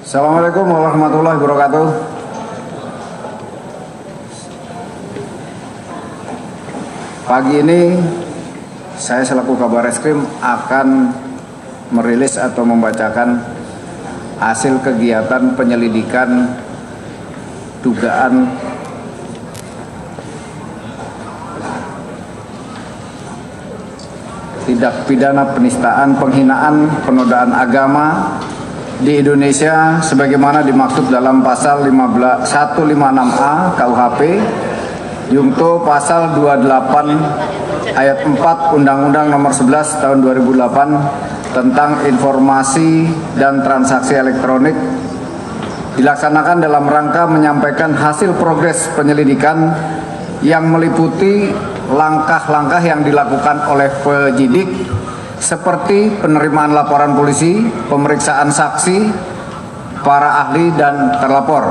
Assalamualaikum warahmatullahi wabarakatuh. Pagi ini saya selaku Kabar Reskrim akan merilis atau membacakan hasil kegiatan penyelidikan dugaan tindak pidana penistaan, penghinaan, penodaan agama di Indonesia sebagaimana dimaksud dalam pasal 156A KUHP Jungto pasal 28 ayat 4 Undang-Undang Nomor 11 Tahun 2008 tentang informasi dan transaksi elektronik, dilaksanakan dalam rangka menyampaikan hasil progres penyelidikan yang meliputi langkah-langkah yang dilakukan oleh penyidik seperti penerimaan laporan polisi, pemeriksaan saksi, para ahli dan terlapor.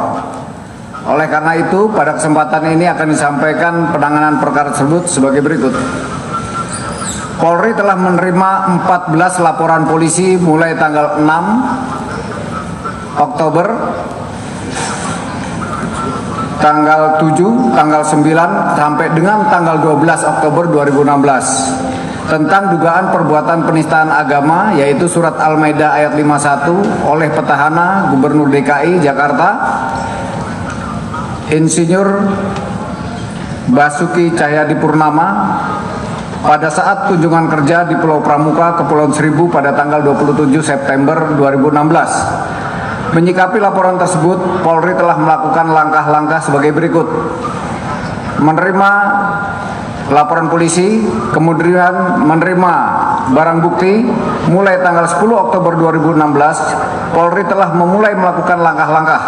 Oleh karena itu, pada kesempatan ini akan disampaikan penanganan perkara tersebut sebagai berikut. Polri telah menerima 14 laporan polisi mulai tanggal 6 Oktober, tanggal 7, tanggal 9, sampai dengan tanggal 12 Oktober 2016 tentang dugaan perbuatan penistaan agama, yaitu surat Al-Maidah ayat 51 oleh petahana Gubernur DKI Jakarta Insinyur Basuki Cahayapurnama pada saat kunjungan kerja di Pulau Pramuka, Kepulauan Seribu pada tanggal 27 September 2016. Menyikapi laporan tersebut, Polri telah melakukan langkah-langkah sebagai berikut. Menerima laporan polisi, kemudian menerima barang bukti. Mulai tanggal 10 Oktober 2016, Polri telah memulai melakukan langkah-langkah.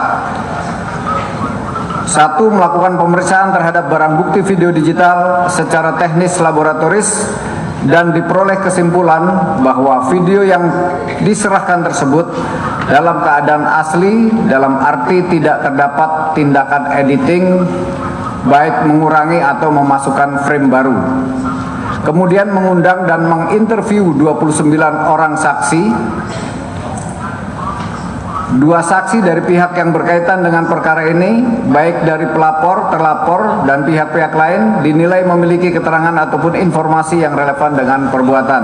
1. Melakukan pemeriksaan terhadap barang bukti video digital secara teknis laboratoris dan diperoleh kesimpulan bahwa video yang diserahkan tersebut dalam keadaan asli, dalam arti tidak terdapat tindakan editing, baik mengurangi atau memasukkan frame baru. Kemudian mengundang dan menginterview 29 orang saksi. 2 saksi dari pihak yang berkaitan dengan perkara ini, baik dari pelapor, terlapor, dan pihak-pihak lain, dinilai memiliki keterangan ataupun informasi yang relevan dengan perbuatan.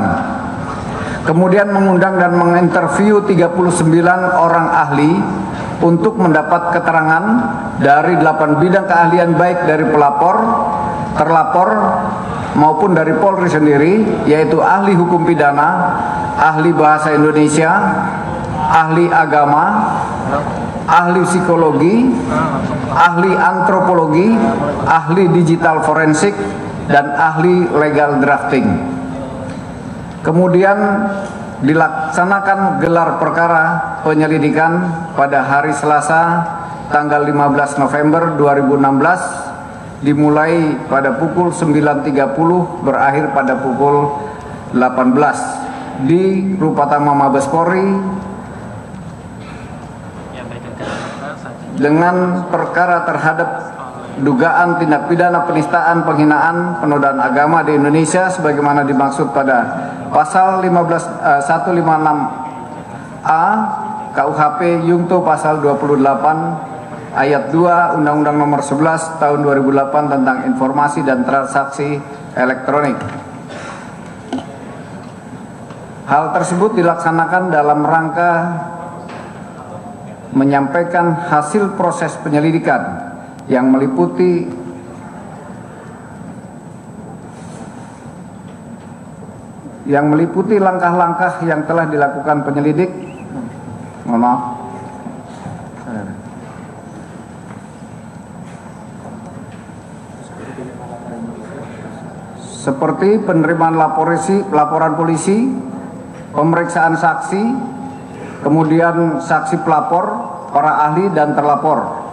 Kemudian mengundang dan menginterview 39 orang ahli untuk mendapat keterangan dari 8 bidang keahlian, baik dari pelapor, terlapor, maupun dari Polri sendiri, yaitu ahli hukum pidana, ahli bahasa Indonesia, ahli agama, ahli psikologi, ahli antropologi, ahli digital forensik, dan ahli legal drafting. Kemudian dilaksanakan gelar perkara penyelidikan pada hari Selasa tanggal 15 November 2016 dimulai pada pukul 9.30 berakhir pada pukul 18 di Rupatama Mabes Polri dengan perkara terhadap dugaan tindak pidana penistaan, penghinaan, penodaan agama di Indonesia sebagaimana dimaksud pada pasal 156A KUHP Jungto pasal 28 ayat 2 Undang-Undang Nomor 11 Tahun 2008 tentang informasi dan transaksi elektronik. Hal tersebut dilaksanakan dalam rangka menyampaikan hasil proses penyelidikan yang meliputi langkah-langkah yang telah dilakukan penyelidik. Mohon maaf. Seperti penerimaan laporan polisi, pemeriksaan saksi, kemudian saksi pelapor, para ahli dan terlapor.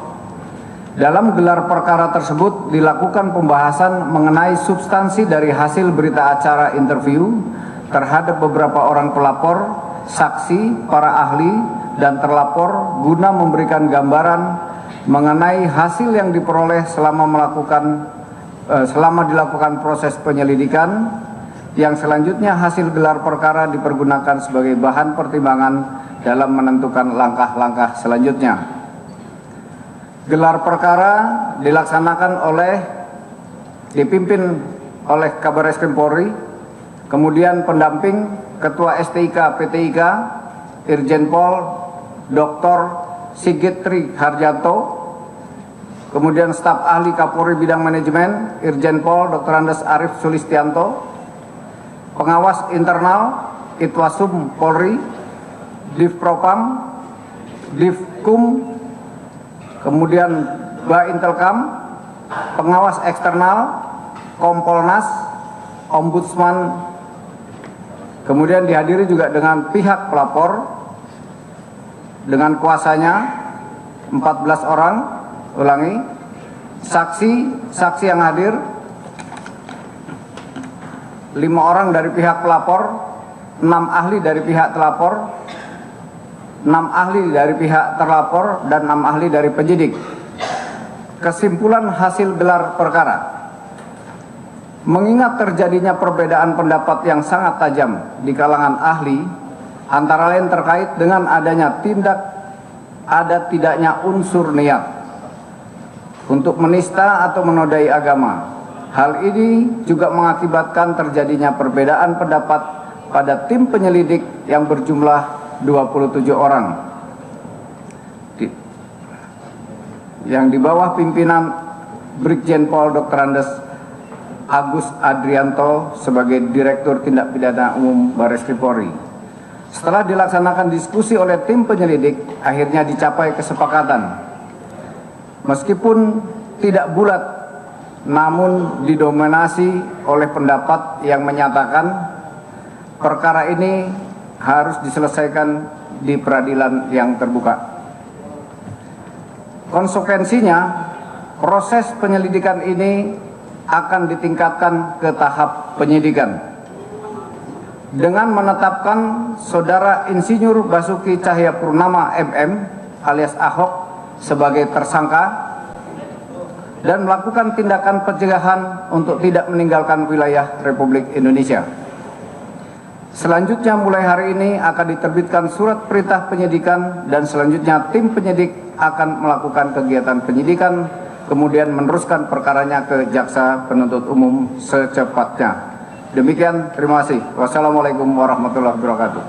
Dalam gelar perkara tersebut dilakukan pembahasan mengenai substansi dari hasil berita acara interview terhadap beberapa orang pelapor, saksi, para ahli, dan terlapor guna memberikan gambaran mengenai hasil yang diperoleh selama dilakukan proses penyelidikan, yang selanjutnya hasil gelar perkara dipergunakan sebagai bahan pertimbangan dalam menentukan langkah-langkah selanjutnya. Gelar perkara dipimpin oleh Kabar Reskrim Polri, kemudian pendamping Ketua STIK PTIK Irjen Pol Dr. Sigit Tri Harjanto, kemudian staf ahli Kapolri bidang manajemen Irjen Pol Dr. Andes Arif Sulistianto, pengawas internal Itwasum Polri, Divpropam, Divkum, kemudian Baintelkam, pengawas eksternal Kompolnas, Ombudsman, kemudian dihadiri juga dengan pihak pelapor dengan kuasanya 14 orang, saksi yang hadir 5 orang dari pihak pelapor, 6 ahli dari pihak telapor, 6 ahli dari pihak terlapor, dan 6 ahli dari penyidik. Kesimpulan hasil gelar perkara: mengingat terjadinya perbedaan pendapat yang sangat tajam di kalangan ahli, antara lain terkait dengan adanya tidaknya unsur niat untuk menista atau menodai agama. Hal ini juga mengakibatkan terjadinya perbedaan pendapat pada tim penyelidik yang berjumlah 27 orang yang di bawah pimpinan Brigjen Pol Dr. Andes Agus Adrianto sebagai Direktur Tindak Pidana Umum Bareskrim Polri. Setelah dilaksanakan diskusi oleh tim penyelidik, akhirnya dicapai kesepakatan. Meskipun tidak bulat, namun didominasi oleh pendapat yang menyatakan perkara ini harus diselesaikan di peradilan yang terbuka. Konsekuensinya, proses penyelidikan ini akan ditingkatkan ke tahap penyidikan dengan menetapkan Saudara Insinyur Basuki Cahayapurnama MM alias Ahok sebagai tersangka dan melakukan tindakan pencegahan untuk tidak meninggalkan wilayah Republik Indonesia. Selanjutnya mulai hari ini akan diterbitkan surat perintah penyidikan dan selanjutnya tim penyidik akan melakukan kegiatan penyidikan, kemudian meneruskan perkaranya ke Jaksa Penuntut Umum secepatnya. Demikian, terima kasih. Wassalamualaikum warahmatullahi wabarakatuh.